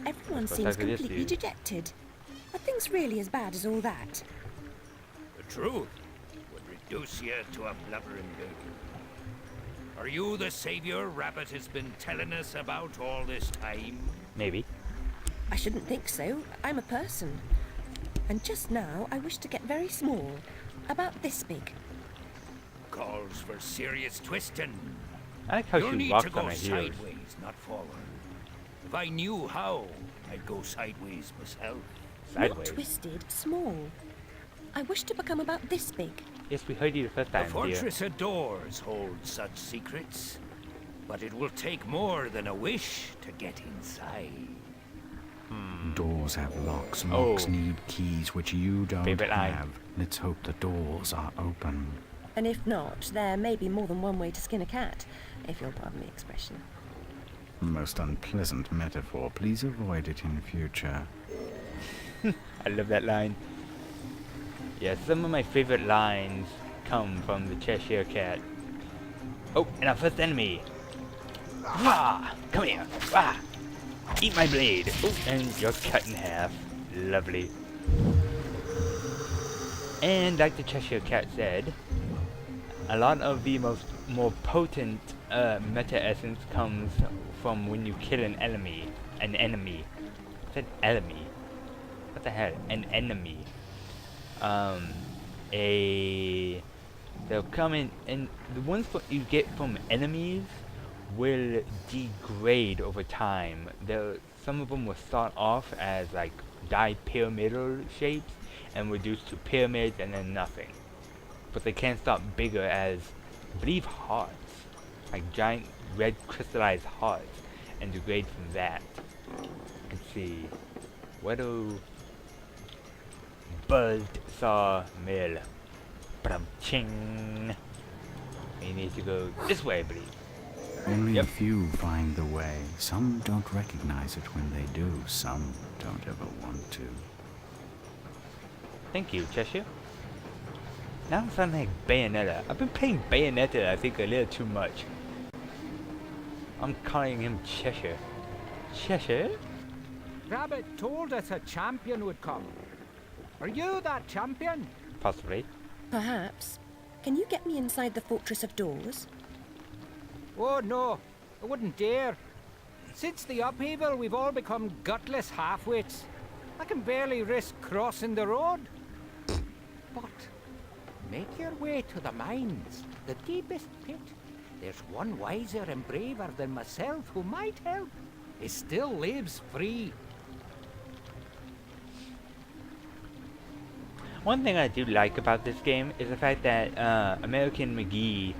Everyone What's seems that to this completely dude? dejected. Are things really as bad as all that? The truth would reduce you to a blubbering baby. Are you the savior Rabbit has been telling us about all this time? Maybe. I shouldn't think so. I'm a person. And just now, I wish to get very small. About this big. Calls for serious twisting. I like how You'll she need walks to on go her heels. sideways, not forward. If I knew how, I'd go sideways myself. Not Sideways. twisted, small. I wish to become about this big. Yes, we heard you the first The time, dear. Fortress of Doors holds such secrets, but it will take more than a wish to get inside. Doors have locks. Oh. Locks need keys, which you don't Favorite line. have. Let's hope the doors are open. And if not, there may be more than one way to skin a cat, if you'll pardon the expression. Most unpleasant metaphor. Please avoid it in future. I love that line. Yeah, some of my favorite lines come from the Cheshire Cat. Oh, and our first enemy. Rah! Come here. Rah! Eat my blade. Oh, and you're cut in half. Lovely. And like the Cheshire Cat said, a lot of the more potent meta essence comes from when you kill an enemy. An enemy. I said enemy. What the hell? An enemy. They'll come in, and the ones you get from enemies will degrade over time. Some of them will start off as like pyramidal shapes and reduce to pyramids and then nothing. But they can start bigger as, I believe, hearts, like giant red crystallized hearts, and degrade from that. Let's see. What do buzzed sawmill? Ching. We need to go this way, I believe. Only Yep. a few find the way. Some don't recognize it when they do. Some don't ever want to. Thank you, Cheshire. Now I'm sounding like Bayonetta. I've been playing Bayonetta, I think, a little too much. I'm calling him Cheshire. Cheshire? Rabbit told us a champion would come. Are you that champion? Possibly. Perhaps. Can you get me inside the Fortress of Doors? Oh no, I wouldn't dare. Since the upheaval, we've all become gutless half-wits. I can barely risk crossing the road. But make your way to the mines, the deepest pit. There's one wiser and braver than myself who might help. He still lives free. One thing I do like about this game is the fact that American McGee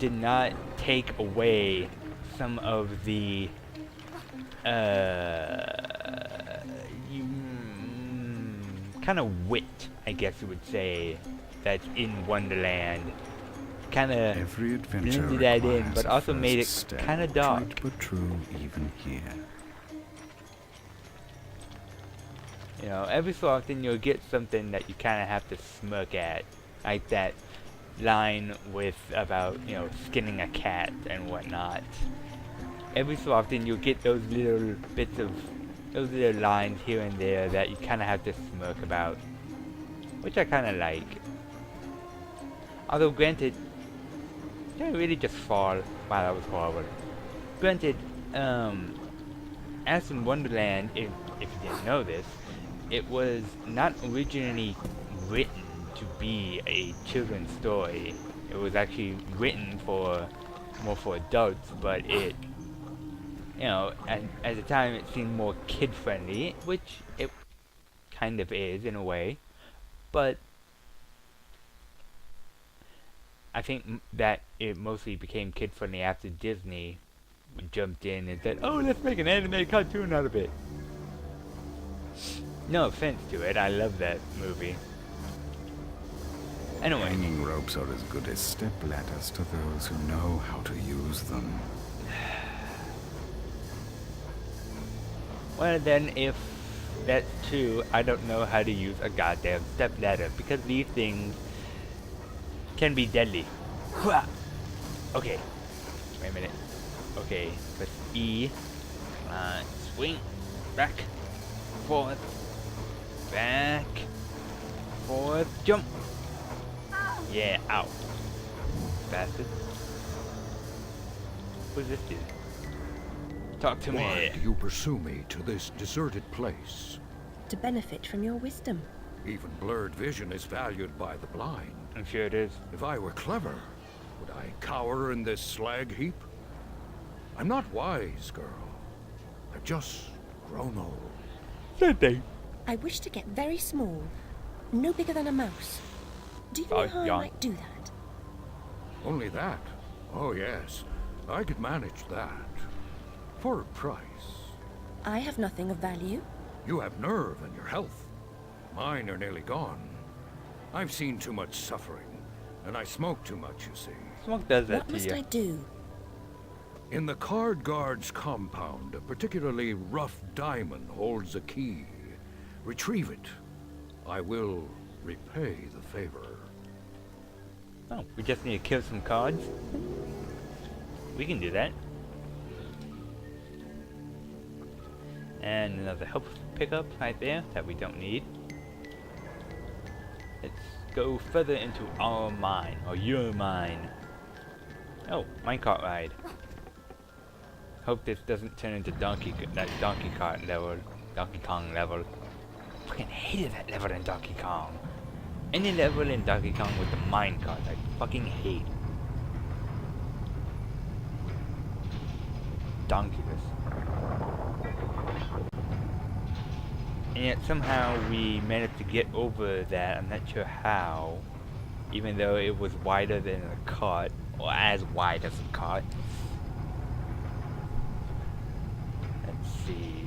did not take away some of the kind of wit, I guess you would say, that's in Wonderland. Kind of Every adventure blended that in, requires but a also made it first step. kind of dark. Trite but true even here. You know, every so often you'll get something that you kind of have to smirk at, like that line with about, you know, skinning a cat and whatnot. Every so often you'll get those little bits of, those little lines here and there that you kind of have to smirk about, which I kind of like. Although granted, did I really just fall? Wow, that was horrible. Granted, Alice in Wonderland, if you didn't know this, it was not originally written to be a children's story. It was actually written for more for adults, but it, you know, at the time it seemed more kid-friendly, which it kind of is in a way, but I think that it mostly became kid-friendly after Disney jumped in and said, "Oh, let's make an animated cartoon out of it." No offense to it, I love that movie. Anyway, Hanging ropes are as good as step ladders to those who know how to use them. well then, if that's true, I don't know how to use a goddamn step ladder, because these things can be deadly. Hwah! Okay, wait a minute. Okay, press E. Swing. Back. Forth. Back. Forth. Jump. Yeah, out. Bastard. What's this dude? Talk to Why me. do you pursue me to this deserted place? To benefit from your wisdom. Even blurred vision is valued by the blind. I'm sure it is. If I were clever, would I cower in this slag heap? I'm not wise, girl. I've just grown old. That thing. I wish to get very small. No bigger than a mouse. Do you know how I yeah. might do that? Only that? Oh, yes. I could manage that. For a price. I have nothing of value. You have nerve and your health. Mine are nearly gone. I've seen too much suffering, and I smoke too much, you see. Smoke does that What to must you. I do? In the Card Guard's compound, a particularly rough diamond holds a key. Retrieve it. I will repay the favor. Oh, we just need to kill some cards. We can do that. And another help pickup right there that we don't need. Let's go further into our mine, or your mine. Oh, minecart ride. Hope this doesn't turn into Donkey Kong level. Fucking hated that level in Donkey Kong. Any level in Donkey Kong with the minecart, I fucking hate. Donkulus. And yet somehow we managed to get over that. I'm not sure how. Even though it was wider than a cart, or as wide as a cart. Let's see.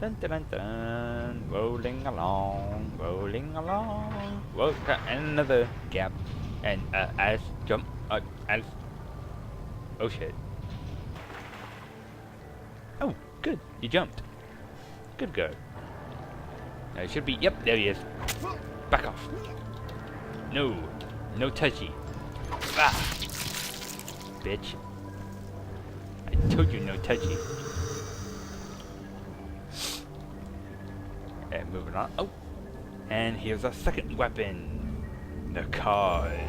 Dun dun dun dun. Rolling along, rolling along. Whoa, and another gap. And Alice, jump. Alice. Oh shit. Oh, good. You jumped. Good girl. Now it should be. Yep, there he is. Back off. No. No touchy. Ah. Bitch. I told you no touchy. And moving on. Oh. And here's our second weapon. The card.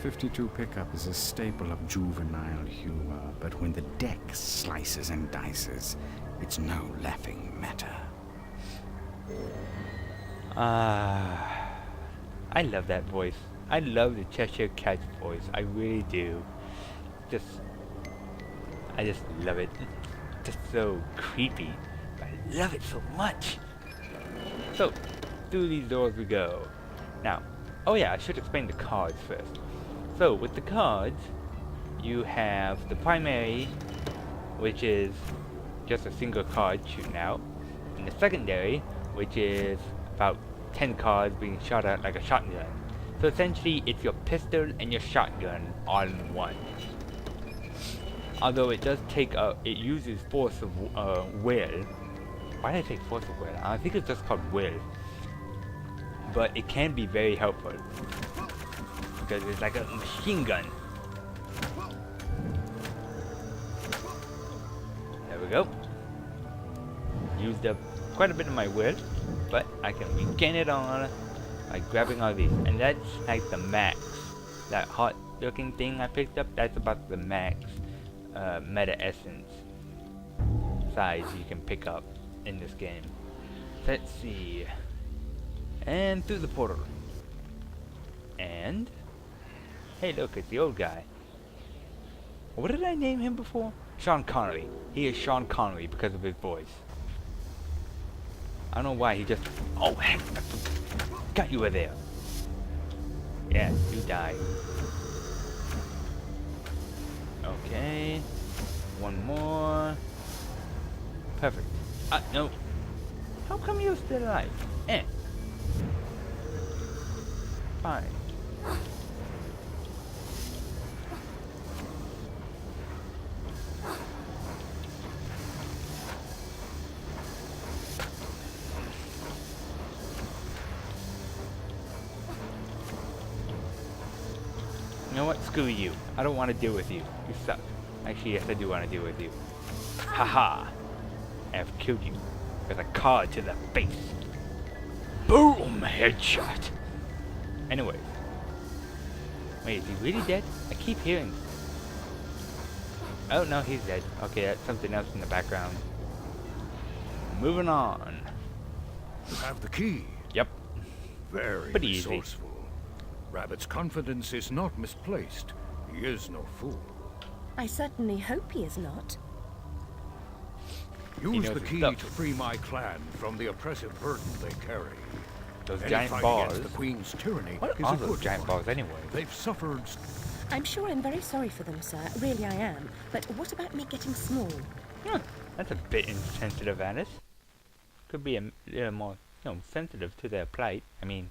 52 pickup is a staple of juvenile humor, but when the deck slices and dices, it's no laughing matter. I love that voice. I love the Cheshire Cat's voice. I really do. I just love it. Just so creepy. But I love it so much. So, through these doors we go. Now, oh yeah, I should explain the cards first. So, with the cards, you have the primary, which is just a single card shooting out, and the secondary, which is about 10 cards being shot at like a shotgun. So essentially, it's your pistol and your shotgun all in one. Although it does take it uses force of will. Why did I say force of will? I think it's just called will. But it can be very helpful. Because it's like a machine gun. There we go. Used up quite a bit of my will, but I can regain it on by grabbing all these. And that's like the max. That hot looking thing I picked up, that's about the max meta essence size you can pick up in this game. Let's see. And through the portal. And hey, look, it's the old guy. What did I name him before? Sean Connery. He is Sean Connery because of his voice. I don't know why he just... Oh, heck! Got you over there. Yeah, you die. Okay. One more. Perfect. No. How come you're still alive? Fine. You know what? Screw you. I don't want to deal with you. You suck. Actually, yes, I do want to deal with you. Haha. I've killed you with a card to the face. Boom! Headshot. Anyways. Wait, is he really dead? I keep hearing. Oh, no, he's dead. Okay, that's something else in the background. Moving on. You have the key. Yep. Very Pretty easy. resourceful. Rabbit's confidence is not misplaced. He is no fool. I certainly hope he is not. Use knows the his key stuff. to free my clan from the oppressive burden they carry. Those Any giant fight balls. against the Queen's tyranny What is are a those good giant fight. balls anyway? They've suffered. I'm sure I'm very sorry for them, sir. Really, I am. But what about me getting small? Huh, that's a bit insensitive, Alice. Could be a little more, sensitive to their plight. I mean,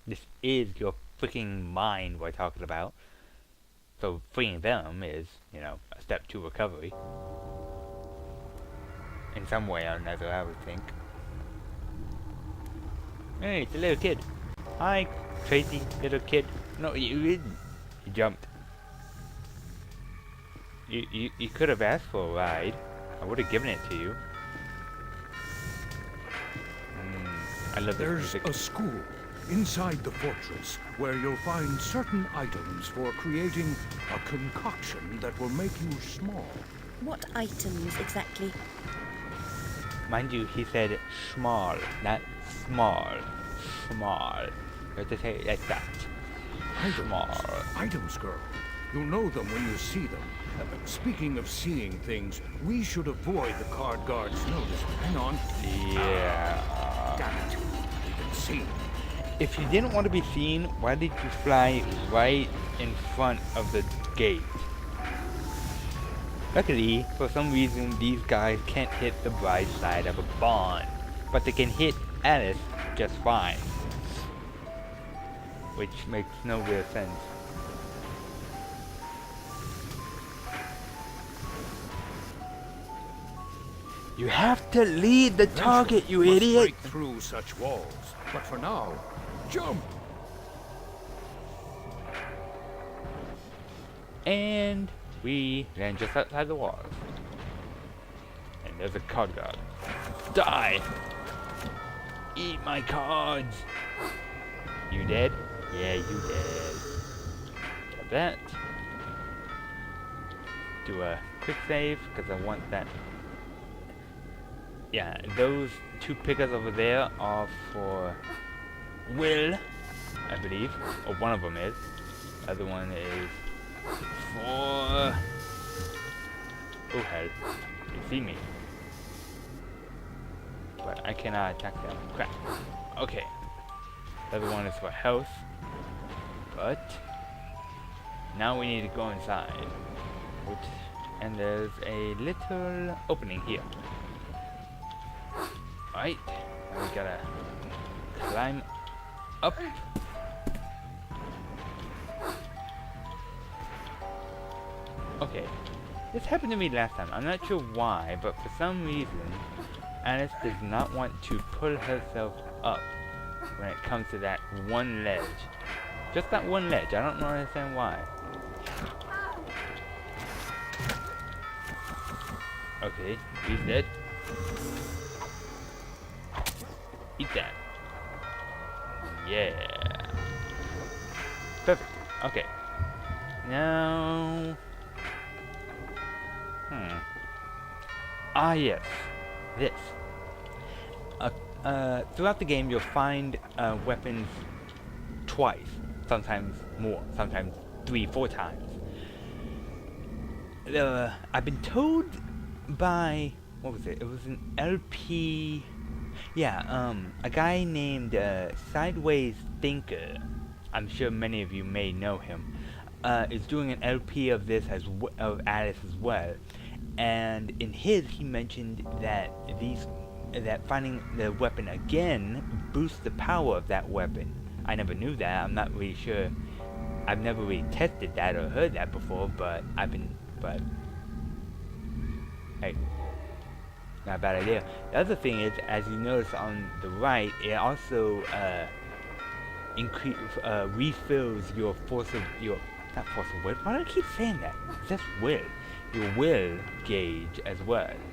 this is your freaking mind we're talking about. So freeing them is, a step to recovery. In some way or another, I would think. Hey, it's a little kid. Hi, Tracy, little kid. No, you didn't. You jumped. You could have asked for a ride. I would have given it to you. I love this There's music. a school inside the fortress where you'll find certain items for creating a concoction that will make you small. What items exactly? Mind you, he said small, not small. Small. You have to say it like that. Small. Items, girl. You'll know them when you see them. Speaking of seeing things, we should avoid the card guard's notice. Hang on. Yeah. Damn it. We've been seen. If you didn't want to be seen, why did you fly right in front of the gate? Luckily, for some reason, these guys can't hit the bright side of a barn, but they can hit Alice just fine. Which makes no real sense. You have to lead the target, you Must idiot! break through such walls. But for now, jump! And we land just outside the walls. And there's a card guard. Die! Eat my cards! You dead? Yeah, you dead. Got that. Do a quick save, because I want that. Yeah, those two pickers over there are for Will, I believe. Or one of them is. The other one is for... Oh hell, you see me. But I cannot attack them. Crap. Okay. The other one is for health. But now we need to go inside. And there's a little opening here. Alright. Now we gotta climb up. Okay. This happened to me last time. I'm not sure why, but for some reason Alice does not want to pull herself up when it comes to that one ledge. Just that one ledge. I don't understand why. Okay, he's dead. Eat that. Yeah. Perfect. Okay. Now... Ah, yes. This. Throughout the game, you'll find weapons twice. Sometimes more. Sometimes 3-4 times. I've been told by... What was it? It was an LP... Yeah, a guy named Sideways Thinker. I'm sure many of you may know him. Is doing an LP of this of Alice as well. And in his, he mentioned that that finding the weapon again boosts the power of that weapon. I never knew that. I'm not really sure. I've never really tested that or heard that before, but hey, not a bad idea. The other thing is, as you notice on the right, it also refills your not force of will. Why do I keep saying that? It's just will. your will gauge as well.